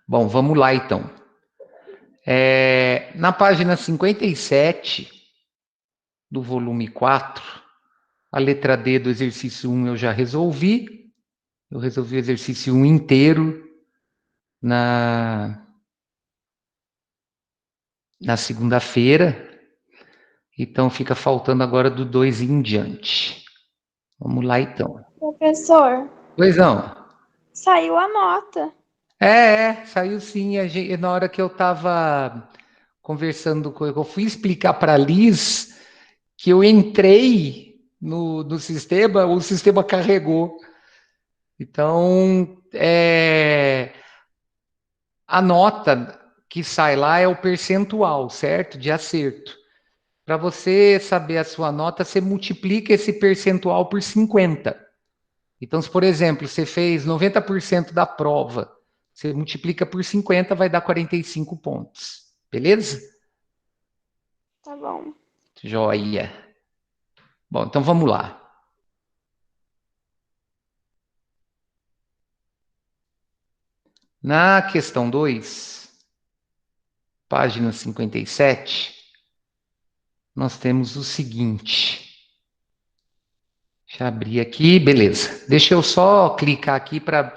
Bom, vamos lá então. Na página 57 do volume 4, a letra D do exercício 1 eu já resolvi. Eu resolvi o exercício 1 inteiro na segunda-feira. Então fica faltando agora do 2 em diante. Vamos lá então. Professor, Pois não. saiu a nota. Saiu sim. Na hora que eu estava conversando eu fui explicar para a Liz que eu entrei no sistema, o sistema carregou. Então, a nota que sai lá é o percentual, certo? De acerto. Para você saber a sua nota, você multiplica esse percentual por 50. Então, se, por exemplo, você fez 90% da prova, você multiplica por 50, vai dar 45 pontos. Beleza? Tá bom. Joia. Bom, então vamos lá. Na questão 2, página 57, nós temos o seguinte. Deixa eu abrir aqui, beleza. Deixa eu só clicar aqui para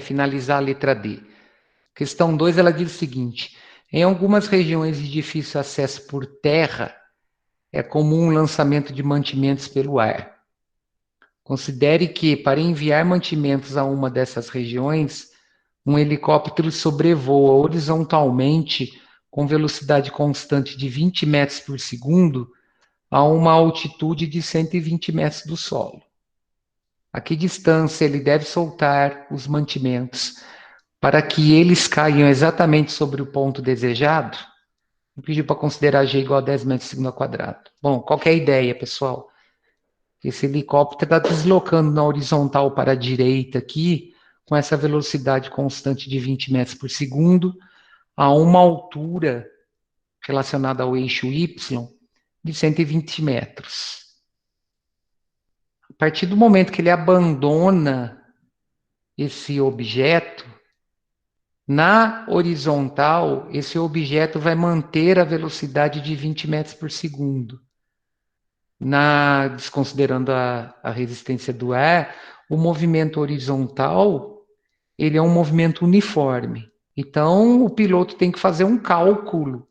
finalizar a letra D. Questão 2, ela diz o seguinte: em algumas regiões de difícil acesso por terra, é comum o lançamento de mantimentos pelo ar. Considere que, para enviar mantimentos a uma dessas regiões, um helicóptero sobrevoa horizontalmente com velocidade constante de 20 metros por segundo a uma altitude de 120 metros do solo. A que distância ele deve soltar os mantimentos para que eles caiam exatamente sobre o ponto desejado? Eu pedi para considerar G igual a 10 metros por segundo ao quadrado. Bom, qual que é a ideia, pessoal? Esse helicóptero está deslocando na horizontal para a direita aqui, com essa velocidade constante de 20 metros por segundo, a uma altura relacionada ao eixo Y de 120 metros. A partir do momento que ele abandona esse objeto, na horizontal, esse objeto vai manter a velocidade de 20 metros por segundo. Desconsiderando a resistência do ar, o movimento horizontal, ele é um movimento uniforme. Então, o piloto tem que fazer um cálculo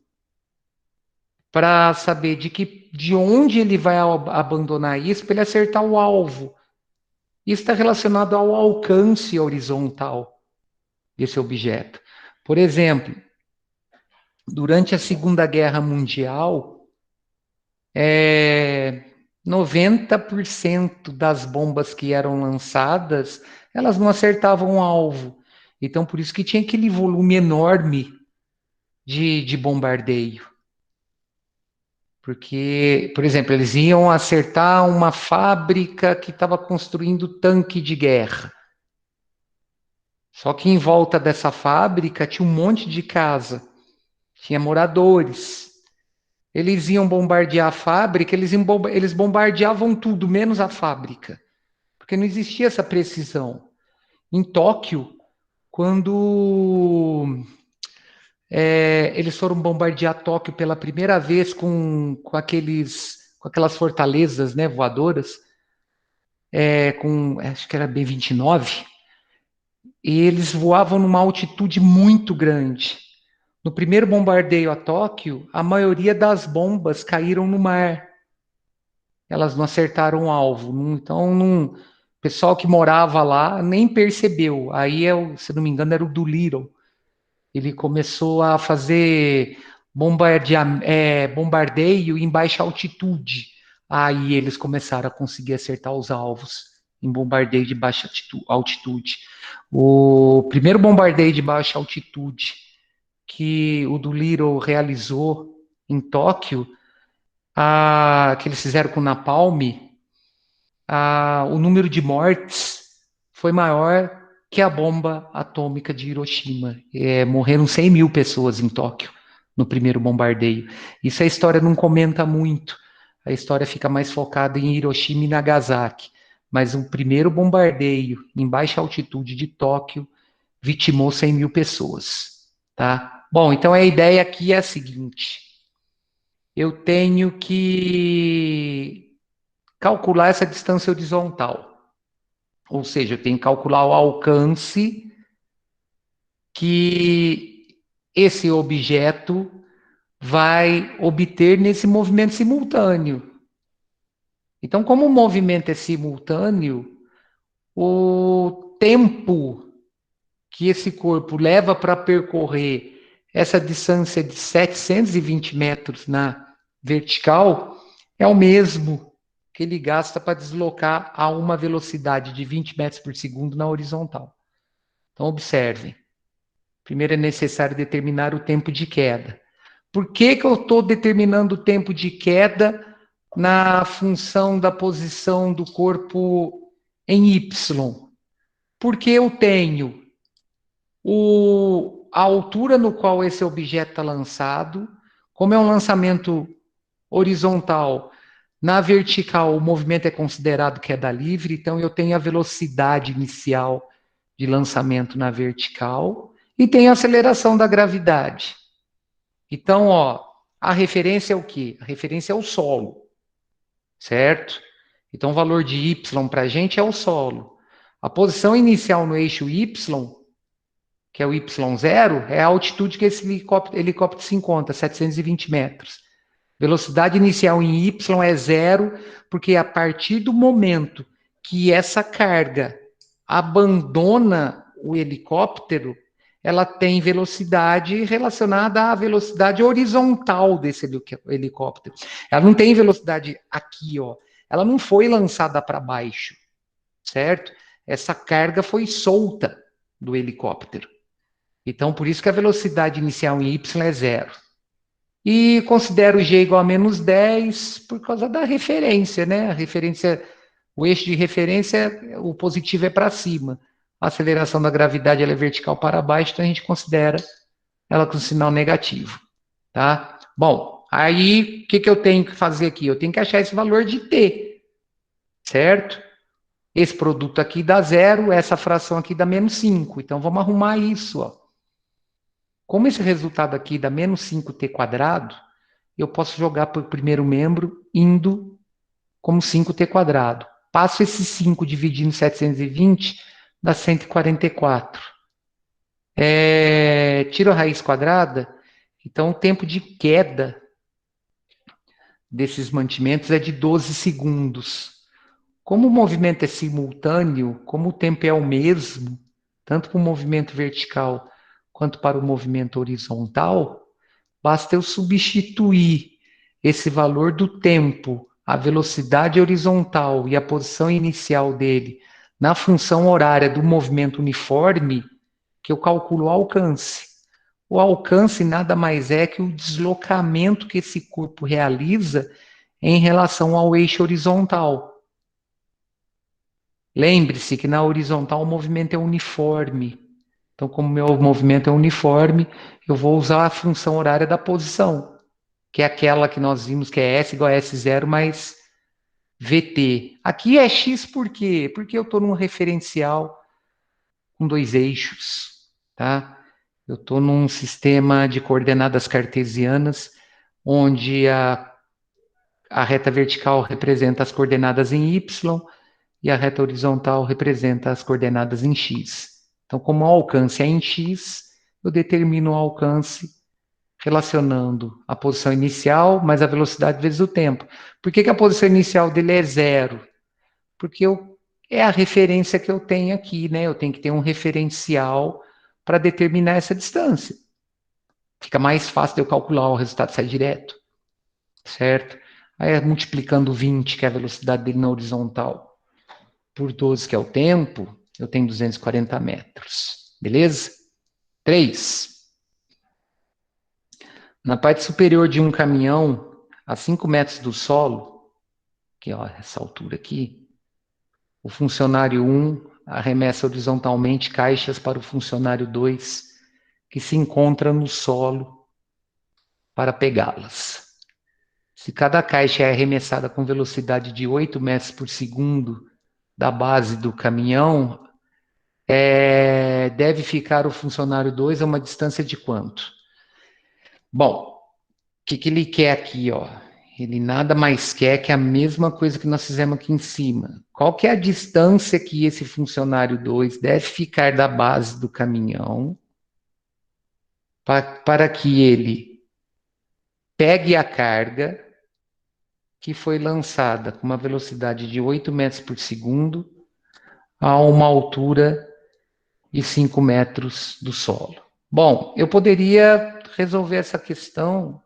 para saber de onde ele vai abandonar isso para ele acertar o alvo. Isso está relacionado ao alcance horizontal desse objeto. Por exemplo, durante a Segunda Guerra Mundial, 90% das bombas que eram lançadas, elas não acertavam o alvo. Então, por isso que tinha aquele volume enorme de bombardeio. Porque, por exemplo, eles iam acertar uma fábrica que estava construindo tanque de guerra. Só que em volta dessa fábrica tinha um monte de casa, tinha moradores. Eles iam bombardear a fábrica, eles bombardeavam tudo, menos a fábrica, porque não existia essa precisão. Em Tóquio, quando eles foram bombardear Tóquio pela primeira vez com aquelas fortalezas, né, voadoras, acho que era B-29, e eles voavam numa altitude muito grande. No primeiro bombardeio a Tóquio, a maioria das bombas caíram no mar. Elas não acertaram o alvo. O pessoal que morava lá nem percebeu. Aí, se não me engano, era o Doolittle. Ele começou a fazer bombardeio em baixa altitude. Aí eles começaram a conseguir acertar os alvos em bombardeio de baixa altitude. O primeiro bombardeio de baixa altitude que o Doolittle realizou em Tóquio, que eles fizeram com o Napalm, o número de mortes foi maior que a bomba atômica de Hiroshima. Morreram 100 mil pessoas em Tóquio no primeiro bombardeio. Isso a história não comenta muito. A história fica mais focada em Hiroshima e Nagasaki. Mas o primeiro bombardeio em baixa altitude de Tóquio vitimou 100 mil pessoas, tá? Bom, então a ideia aqui é a seguinte: eu tenho que calcular essa distância horizontal, ou seja, eu tenho que calcular o alcance que esse objeto vai obter nesse movimento simultâneo. Então, como o movimento é simultâneo, o tempo que esse corpo leva para percorrer essa distância de 720 metros na vertical é o mesmo que ele gasta para deslocar a uma velocidade de 20 metros por segundo na horizontal. Então, observem. Primeiro é necessário determinar o tempo de queda. Por que eu estou determinando o tempo de queda na função da posição do corpo em Y? Porque eu tenho a altura no qual esse objeto está lançado, como é um lançamento horizontal, na vertical o movimento é considerado queda livre, então eu tenho a velocidade inicial de lançamento na vertical e tenho a aceleração da gravidade. Então, ó, a referência é o quê? A referência é o solo, certo? Então, o valor de y para a gente é o solo. A posição inicial no eixo y, que é o y0, é a altitude que esse helicóptero se encontra, 720 metros. Velocidade inicial em y é zero, porque a partir do momento que essa carga abandona o helicóptero, ela tem velocidade relacionada à velocidade horizontal desse helicóptero. Ela não tem velocidade aqui, ó. Ela não foi lançada para baixo, certo? Essa carga foi solta do helicóptero. Então, por isso que a velocidade inicial em y é zero. E considero g igual a menos 10 por causa da referência, né? A referência, o eixo de referência, o positivo é para cima. A aceleração da gravidade ela é vertical para baixo, então a gente considera ela com sinal negativo, tá? Bom, aí o que eu tenho que fazer aqui? Eu tenho que achar esse valor de t, certo? Esse produto aqui dá zero, essa fração aqui dá menos 5. Então vamos arrumar isso, ó. Como esse resultado aqui dá menos 5t quadrado, eu posso jogar para o primeiro membro indo como 5t quadrado. Passo esse 5 dividindo 720, dá 144. Tiro a raiz quadrada, então o tempo de queda desses mantimentos é de 12 segundos. Como o movimento é simultâneo, como o tempo é o mesmo, tanto para o movimento vertical quanto para o movimento horizontal, basta eu substituir esse valor do tempo, a velocidade horizontal e a posição inicial dele na função horária do movimento uniforme, que eu calculo o alcance. O alcance nada mais é que o deslocamento que esse corpo realiza em relação ao eixo horizontal. Lembre-se que na horizontal o movimento é uniforme. Então, como meu movimento é uniforme, eu vou usar a função horária da posição, que é aquela que nós vimos que é S igual a S0 mais VT. Aqui é X por quê? Porque eu estou num referencial com dois eixos, tá? Eu estou num sistema de coordenadas cartesianas, onde a reta vertical representa as coordenadas em Y e a reta horizontal representa as coordenadas em X. Então, como o alcance é em X, eu determino o alcance relacionando a posição inicial mais a velocidade vezes o tempo. Por que a posição inicial dele é zero? Porque é a referência que eu tenho aqui, né? Eu tenho que ter um referencial para determinar essa distância. Fica mais fácil de eu calcular, o resultado sai direto, certo? Aí, multiplicando 20, que é a velocidade dele na horizontal, por 12, que é o tempo, eu tenho 240 metros. Beleza? 3. Na parte superior de um caminhão, a 5 metros do solo, que é essa altura aqui, o funcionário 1 arremessa horizontalmente caixas para o funcionário 2, que se encontra no solo para pegá-las. Se cada caixa é arremessada com velocidade de 8 metros por segundo da base do caminhão, Deve ficar o funcionário 2 a uma distância de quanto? Bom, o que ele quer aqui, ó? Ele nada mais quer que a mesma coisa que nós fizemos aqui em cima. Qual que é a distância que esse funcionário 2 deve ficar da base do caminhão para que ele pegue a carga que foi lançada com uma velocidade de 8 metros por segundo a uma altura de 5 metros do solo? Bom, eu poderia resolver essa questão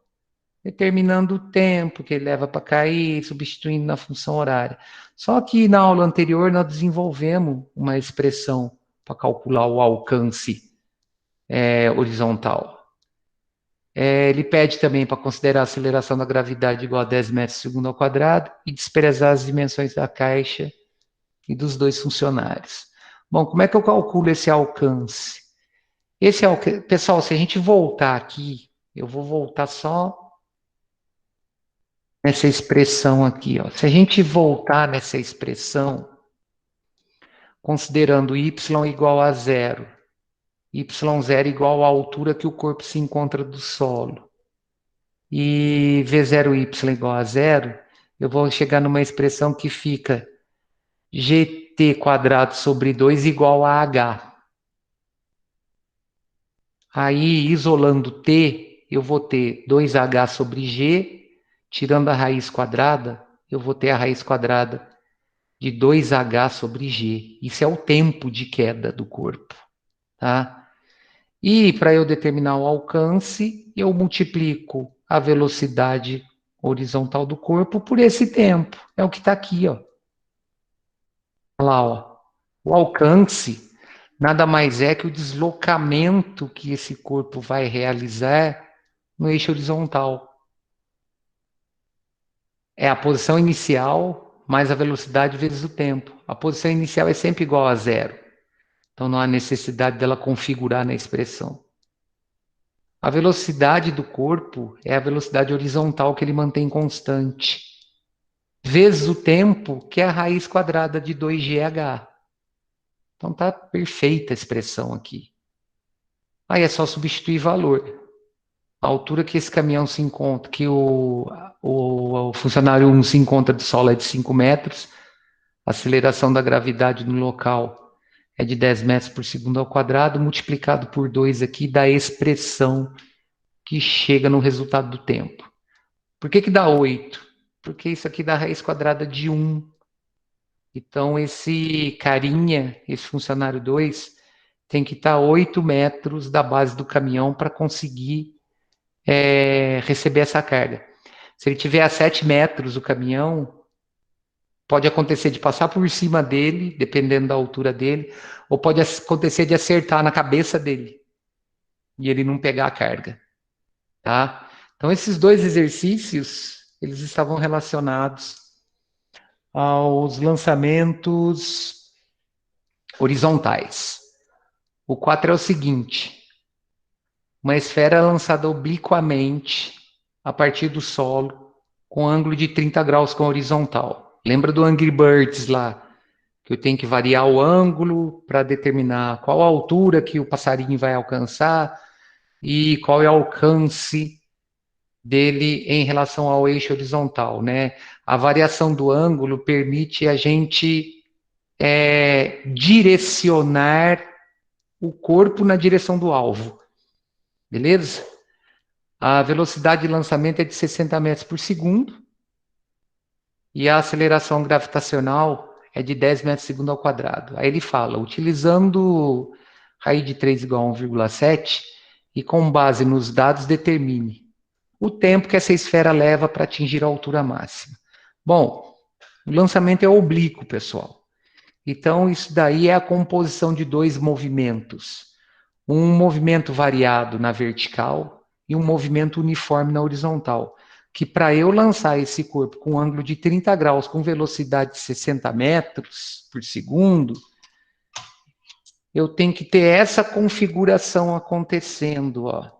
determinando o tempo que ele leva para cair, substituindo na função horária. Só que na aula anterior nós desenvolvemos uma expressão para calcular o alcance horizontal. Ele pede também para considerar a aceleração da gravidade igual a 10 metros por segundo ao quadrado e desprezar as dimensões da caixa e dos dois funcionários. Bom, como é que eu calculo esse alcance? Pessoal, se a gente voltar aqui, eu vou voltar só nessa expressão aqui, ó. Se a gente voltar nessa expressão, considerando y igual a zero, y0 igual à altura que o corpo se encontra do solo, e v0y igual a zero, eu vou chegar numa expressão que fica gt quadrado sobre 2 igual a h. Aí, isolando t, eu vou ter 2h sobre g, tirando a raiz quadrada, eu vou ter a raiz quadrada de 2h sobre g. Isso é o tempo de queda do corpo, tá? E para eu determinar o alcance, eu multiplico a velocidade horizontal do corpo por esse tempo. É o que está aqui, ó. Olha lá, ó. O alcance nada mais é que o deslocamento que esse corpo vai realizar no eixo horizontal. É a posição inicial mais a velocidade vezes o tempo. A posição inicial é sempre igual a zero. Então não há necessidade dela configurar na expressão. A velocidade do corpo é a velocidade horizontal que ele mantém constante, vezes o tempo, que é a raiz quadrada de 2gh. Então tá perfeita a expressão aqui. Aí é só substituir valor. A altura que esse caminhão se encontra, que o funcionário 1 se encontra do solo é de 5 metros, a aceleração da gravidade no local é de 10 metros por segundo ao quadrado, multiplicado por 2 aqui, dá a expressão que chega no resultado do tempo. Por que dá 8? Porque isso aqui dá a raiz quadrada de 1. Então, esse carinha, esse funcionário 2, tem que estar 8 metros da base do caminhão para conseguir receber essa carga. Se ele tiver a 7 metros o caminhão, pode acontecer de passar por cima dele, dependendo da altura dele, ou pode acontecer de acertar na cabeça dele e ele não pegar a carga, tá? Então, esses dois exercícios, eles estavam relacionados aos lançamentos horizontais. O 4 é o seguinte: uma esfera lançada obliquamente a partir do solo com ângulo de 30 graus com a horizontal. Lembra do Angry Birds lá? Que eu tenho que variar o ângulo para determinar qual a altura que o passarinho vai alcançar e qual é o alcance dele em relação ao eixo horizontal, né? A variação do ângulo permite a gente direcionar o corpo na direção do alvo, beleza? A velocidade de lançamento é de 60 metros por segundo e a aceleração gravitacional é de 10 metros por segundo ao quadrado. Aí ele fala, utilizando raiz de 3 igual a 1,7 e com base nos dados determine o tempo que essa esfera leva para atingir a altura máxima. Bom, o lançamento é oblíquo, pessoal. Então, isso daí é a composição de dois movimentos. Um movimento variado na vertical e um movimento uniforme na horizontal. Que para eu lançar esse corpo com um ângulo de 30 graus, com velocidade de 60 metros por segundo, eu tenho que ter essa configuração acontecendo, ó.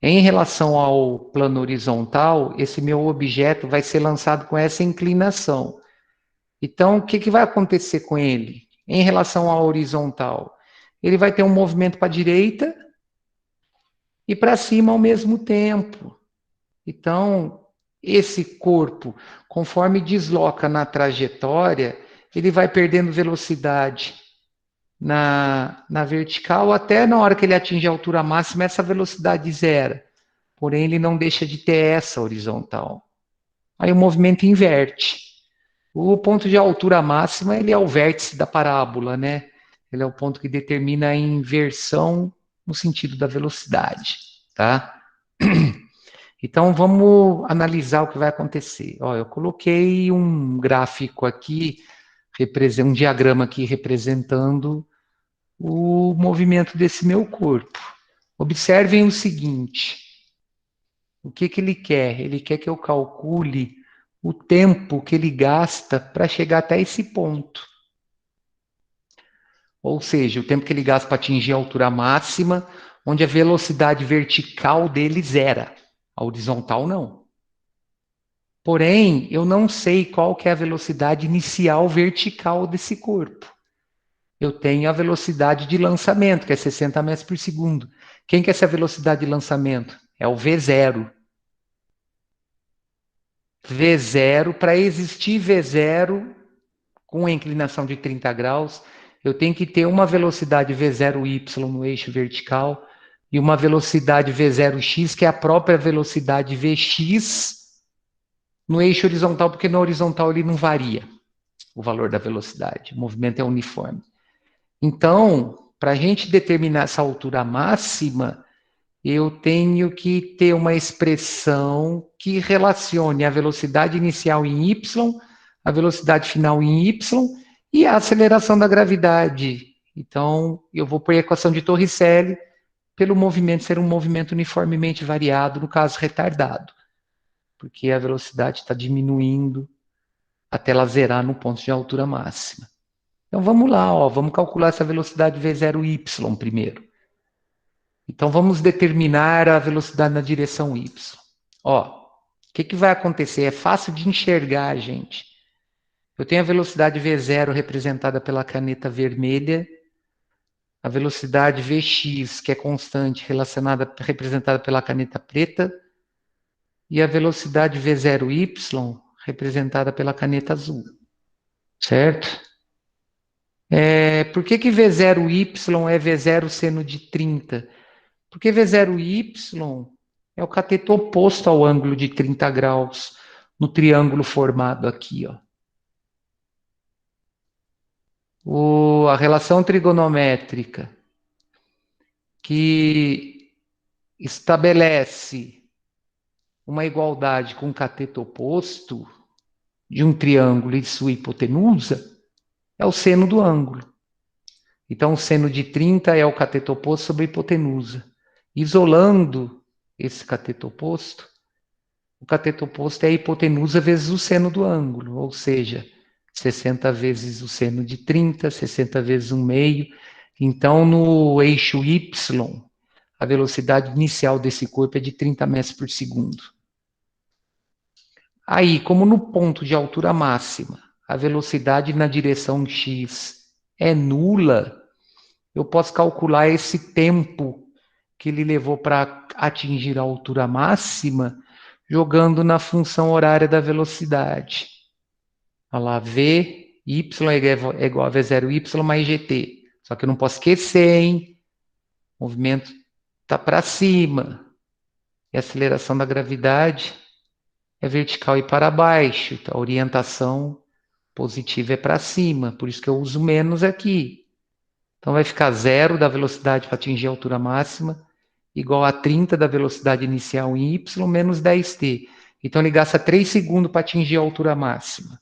Em relação ao plano horizontal, esse meu objeto vai ser lançado com essa inclinação. Então, o que vai acontecer com ele? em relação à horizontal? Ele vai ter um movimento para a direita e para cima ao mesmo tempo. Então, esse corpo, conforme desloca na trajetória, ele vai perdendo velocidade na vertical, até na hora que ele atinge a altura máxima, essa velocidade zera. Porém, ele não deixa de ter essa horizontal. Aí o movimento inverte. O ponto de altura máxima, ele é o vértice da parábola, né? Ele é o ponto que determina a inversão no sentido da velocidade, tá? Então, vamos analisar o que vai acontecer. Ó, eu coloquei um gráfico aqui, um diagrama aqui representando o movimento desse meu corpo. Observem o seguinte: o que ele quer? Ele quer que eu calcule o tempo que ele gasta para chegar até esse ponto. Ou seja, o tempo que ele gasta para atingir a altura máxima, onde a velocidade vertical dele zera, a horizontal não. Porém, eu não sei qual que é a velocidade inicial vertical desse corpo. Eu tenho a velocidade de lançamento, que é 60 metros por segundo. Quem que é essa velocidade de lançamento? É o V0. V0, para existir V0 com a inclinação de 30 graus, eu tenho que ter uma velocidade V0y no eixo vertical e uma velocidade V0x, que é a própria velocidade Vx no eixo horizontal, porque no horizontal ele não varia o valor da velocidade, o movimento é uniforme. Então, para a gente determinar essa altura máxima, eu tenho que ter uma expressão que relacione a velocidade inicial em y, a velocidade final em y e a aceleração da gravidade. Então, eu vou pôr a equação de Torricelli pelo movimento ser um movimento uniformemente variado, no caso retardado, porque a velocidade está diminuindo até ela zerar no ponto de altura máxima. Então vamos lá, ó, vamos calcular essa velocidade V0y primeiro. Então vamos determinar a velocidade na direção y. Ó, o que vai acontecer? É fácil de enxergar, gente. Eu tenho a velocidade V0 representada pela caneta vermelha, a velocidade Vx, que é constante, representada pela caneta preta, e a velocidade V0y, representada pela caneta azul. Certo? Por que V0y é V0 seno de 30? Porque V0y é o cateto oposto ao ângulo de 30 graus no triângulo formado aqui, ó. A relação trigonométrica que estabelece uma igualdade com o cateto oposto de um triângulo e de sua hipotenusa é o seno do ângulo. Então, o seno de 30 é o cateto oposto sobre a hipotenusa. Isolando esse cateto oposto, o cateto oposto é a hipotenusa vezes o seno do ângulo, ou seja, 60 vezes o seno de 30, 60 vezes 1 meio. Então, no eixo y, a velocidade inicial desse corpo é de 30 metros por segundo. Aí, como no ponto de altura máxima, a velocidade na direção x é nula, eu posso calcular esse tempo que ele levou para atingir a altura máxima, jogando na função horária da velocidade. Olha lá, V, Y é igual a V0Y mais GT. Só que eu não posso esquecer, hein? O movimento está para cima. E a aceleração da gravidade é vertical e para baixo. Então, a orientação positiva é para cima. Por isso que eu uso menos aqui. Então, vai ficar 0 da velocidade para atingir a altura máxima, igual a 30 da velocidade inicial em y, menos 10t. Então, ele gasta 3 segundos para atingir a altura máxima.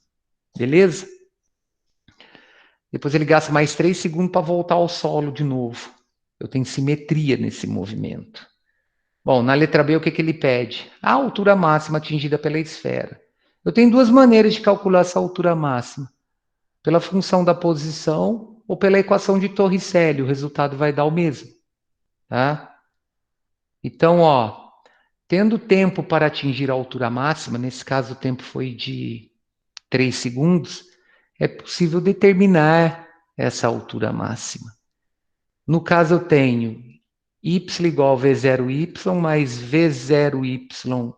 Beleza? Depois ele gasta mais 3 segundos para voltar ao solo de novo. Eu tenho simetria nesse movimento. Bom, na letra B, o que ele pede? A altura máxima atingida pela esfera. Eu tenho duas maneiras de calcular essa altura máxima. Pela função da posição ou pela equação de Torricelli. O resultado vai dar o mesmo. Tá? Então, ó, tendo tempo para atingir a altura máxima, nesse caso o tempo foi de 3 segundos, é possível determinar essa altura máxima. No caso, eu tenho y igual a v0y mais v0y,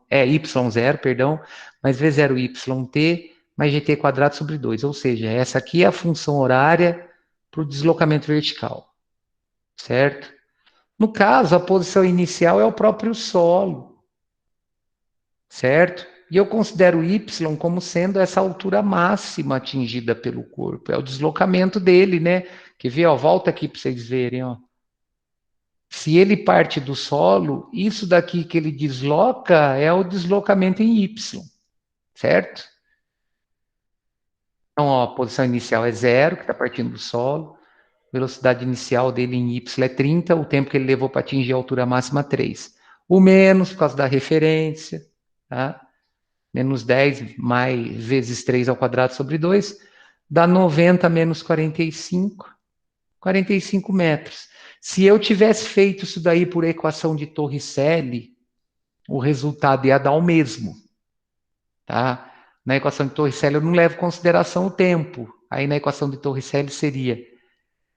y0, perdão, mais v0yt mais gt quadrado sobre 2. Ou seja, essa aqui é a função horária para o deslocamento vertical, certo? No caso, a posição inicial é o próprio solo, certo? E eu considero y como sendo essa altura máxima atingida pelo corpo. É o deslocamento dele, né? Quer ver? Ó, volta aqui para vocês verem, ó. Se ele parte do solo, isso daqui que ele desloca é o deslocamento em y, certo? Então, ó, a posição inicial é 0, que está partindo do solo. Velocidade inicial dele em y é 30, o tempo que ele levou para atingir a altura máxima 3. O menos, por causa da referência, tá? Menos 10 mais vezes 3 ao quadrado sobre 2, dá 90 menos 45, 45 metros. Se eu tivesse feito isso daí por equação de Torricelli, o resultado ia dar o mesmo, tá? Na equação de Torricelli eu não levo em consideração o tempo. Aí na equação de Torricelli seria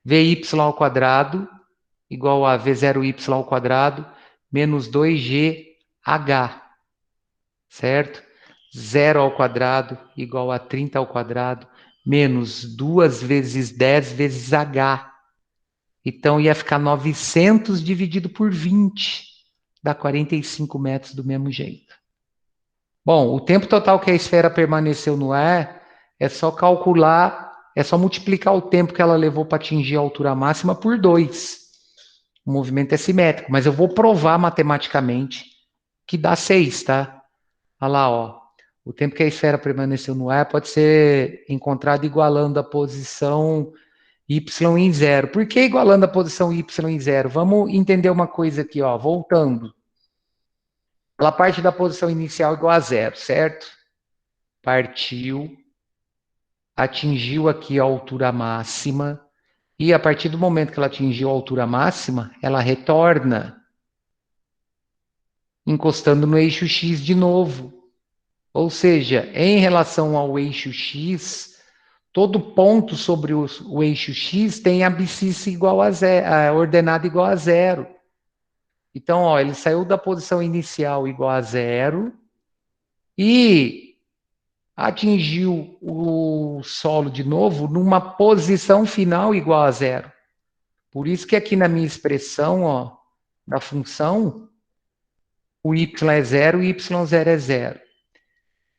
Vy ao quadrado igual a V0y ao quadrado menos 2GH, certo? 0 ao quadrado igual a 30 ao quadrado menos 2 vezes 10 vezes H. Então ia ficar 900 dividido por 20, dá 45 metros do mesmo jeito. Bom, o tempo total que a esfera permaneceu no ar é só calcular, é só multiplicar o tempo que ela levou para atingir a altura máxima por 2. O movimento é simétrico, mas eu vou provar matematicamente que dá 6, tá? Olha lá, ó. O tempo que a esfera permaneceu no ar pode ser encontrado igualando a posição y em 0. Por que igualando a posição y em 0? Vamos entender uma coisa aqui, ó. Voltando. Ela parte da posição inicial igual a 0, certo? Partiu, atingiu aqui a altura máxima, e a partir do momento que ela atingiu a altura máxima, ela retorna, encostando no eixo X de novo. Ou seja, em relação ao eixo X, todo ponto sobre o eixo X tem abscissa igual a zero, ordenada igual a 0. Então, ó, ele saiu da posição inicial igual a 0 e atingiu o solo de novo numa posição final igual a 0. Por isso que aqui na minha expressão, ó, da função, o y é 0 e y0 é 0.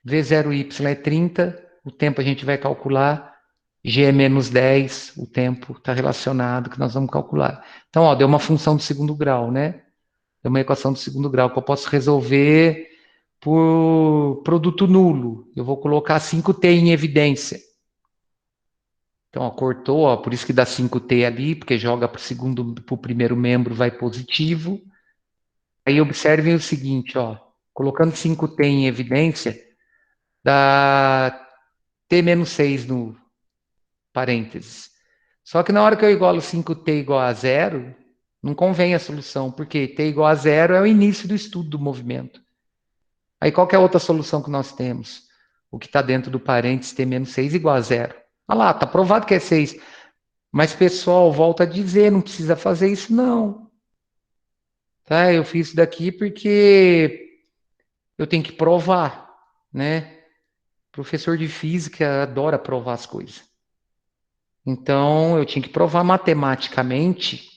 V0y é 30, o tempo a gente vai calcular, g é menos 10, o tempo está relacionado, que nós vamos calcular. Então, ó, deu uma função de segundo grau, né? Deu uma equação de segundo grau que eu posso resolver por produto nulo. Eu vou colocar 5t em evidência. Então, ó, cortou, ó, por isso que dá 5t ali, porque joga para o primeiro membro, vai positivo. Aí observem o seguinte, ó, colocando 5t em evidência, dá t menos 6 no parênteses. Só que na hora que eu igualo 5t igual a 0, não convém a solução, porque t igual a 0 é o início do estudo do movimento. Aí qual que é a outra solução que nós temos? O que está dentro do parênteses t menos 6 igual a 0. Olha lá, está provado que é 6. Mas, pessoal, volta a dizer, não precisa fazer isso, não. Tá? Eu fiz isso daqui porque eu tenho que provar, né? Professor de física adora provar as coisas. Então, eu tinha que provar matematicamente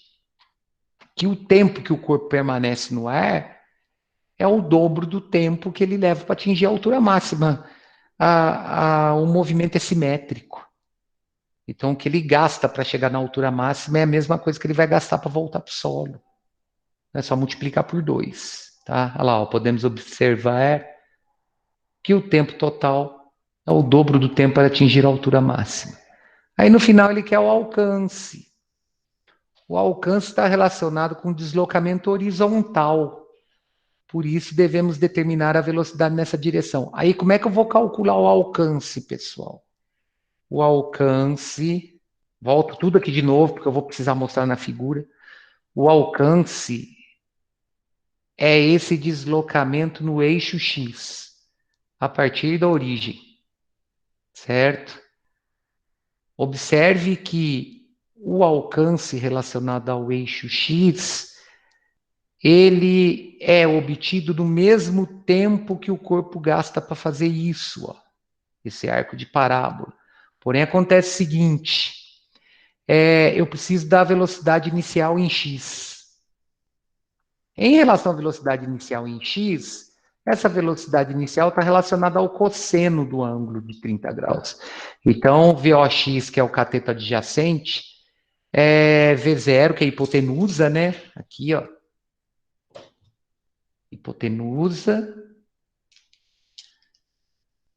que o tempo que o corpo permanece no ar é o dobro do tempo que ele leva para atingir a altura máxima. O movimento é simétrico. Então, o que ele gasta para chegar na altura máxima é a mesma coisa que ele vai gastar para voltar para o solo. É só multiplicar por 2. Tá? Olha lá, ó, podemos observar que o tempo total é o dobro do tempo para atingir a altura máxima. Aí, no final, ele quer o alcance. O alcance está relacionado com o deslocamento horizontal. Por isso, devemos determinar a velocidade nessa direção. Aí, como é que eu vou calcular o alcance, pessoal? O alcance, volto tudo aqui de novo, porque eu vou precisar mostrar na figura. O alcance é esse deslocamento no eixo X, a partir da origem, certo? Observe que o alcance relacionado ao eixo X, ele é obtido no mesmo tempo que o corpo gasta para fazer isso, ó, esse arco de parábola. Porém, acontece o seguinte, eu preciso da velocidade inicial em x. Em relação à velocidade inicial em x, essa velocidade inicial está relacionada ao cosseno do ângulo de 30 graus. Então, VOX, que é o cateto adjacente, é V0, que é a hipotenusa, né? Aqui, ó. Hipotenusa,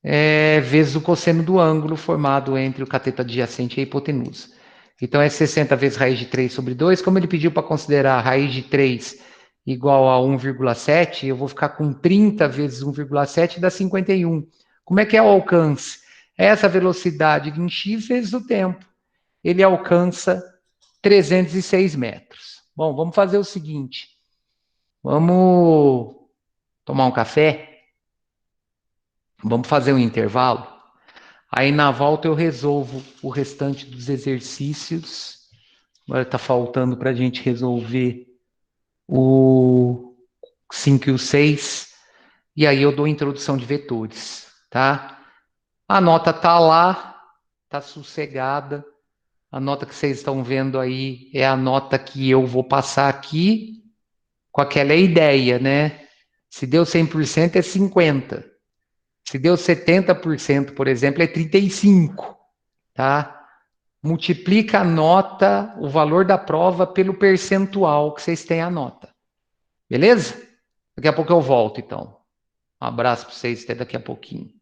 vezes o cosseno do ângulo formado entre o cateto adjacente e a hipotenusa. Então, é 60 vezes raiz de 3 sobre 2. Como ele pediu para considerar a raiz de 3 igual a 1,7, eu vou ficar com 30 vezes 1,7 dá 51. Como é que é o alcance? É essa velocidade em x vezes o tempo. Ele alcança 306 metros. Bom, vamos fazer o seguinte. Vamos tomar um café? Vamos fazer um intervalo? Aí na volta eu resolvo o restante dos exercícios. Agora está faltando para a gente resolver o 5 e o 6. E aí eu dou introdução de vetores, tá? A nota tá lá, tá sossegada. A nota que vocês estão vendo aí é a nota que eu vou passar aqui com aquela ideia, né? Se deu 100% é 50. Se deu 70%, por exemplo, é 35, tá? Multiplica a nota, o valor da prova, pelo percentual que vocês têm a nota. Beleza? Daqui a pouco eu volto, então. Um abraço para vocês, até daqui a pouquinho.